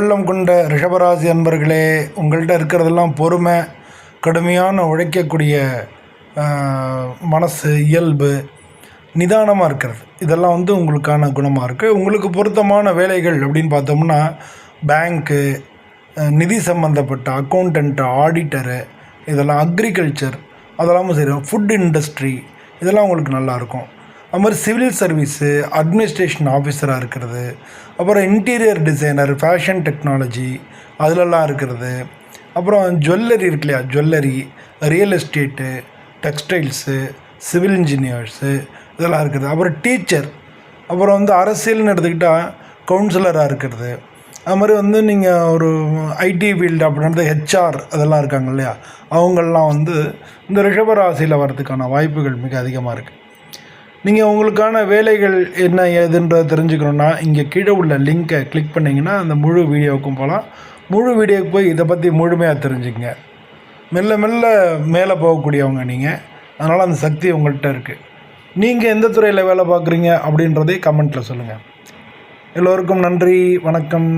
உள்ளம் கொண்ட ரிஷபராசி அன்பர்களே, உங்கள்கிட்ட இருக்கிறதெல்லாம் பொறுமை, கடுமையான உழைக்கக்கூடிய மனசு, இயல்பு, நிதானமாக இருக்கிறது. இதெல்லாம் உங்களுக்கான குணமாக இருக்குது. உங்களுக்கு பொருத்தமான வேலைகள் அப்படின்னு பார்த்தோம்னா பேங்க்கு, நிதி சம்மந்தப்பட்ட அக்கௌண்டண்ட்டு, ஆடிட்டரு, இதெல்லாம் அக்ரிகல்ச்சர், அதெல்லாமும் சரி, ஃபுட் இண்டஸ்ட்ரி, இதெல்லாம் உங்களுக்கு நல்லாயிருக்கும். அது மாதிரி சிவில் சர்வீஸு, அட்மினிஸ்ட்ரேஷன் ஆஃபீஸராக இருக்கிறது, அப்புறம் இன்டீரியர் டிசைனர், ஃபேஷன் டெக்னாலஜி அதிலெல்லாம் இருக்கிறது, அப்புறம் ஜுவல்லரி இருக்கு இல்லையா, jewellery, real estate, textiles, civil engineers, இதெல்லாம் இருக்குது. அப்புறம் டீச்சர், அப்புறம் அரசியல்னு எடுத்துக்கிட்டால் கவுன்சிலராக இருக்கிறது. அது மாதிரி நீங்கள் ஒரு ஐடி ஃபீல்டு அப்படின்றது ஹெச்ஆர் அதெல்லாம் இருக்காங்க இல்லையா, அவங்கள்லாம் இந்த ரிஷபராசியில் வர்றதுக்கான வாய்ப்புகள் மிக அதிகமாக இருக்குது. நீங்கள் உங்களுக்கான வேலைகள் என்ன ஏதுன்றதை தெரிஞ்சுக்கணுன்னா இங்கே கீழே உள்ள லிங்க்கை கிளிக் பண்ணிங்கன்னா அந்த முழு வீடியோவுக்கும் போகலாம். முழு வீடியோவுக்கு போய் இதை பற்றி முழுமையாக தெரிஞ்சுக்கங்க. மெல்ல மெல்ல மேலே போகக்கூடியவங்க நீங்கள், அதனால் அந்த சக்தி உங்கள்கிட்ட இருக்குது. நீங்கள் எந்த துறையில் வேலை பார்க்குறீங்க அப்படின்றதே கமெண்ட்டில் சொல்லுங்கள். எல்லோருக்கும் நன்றி, வணக்கம்.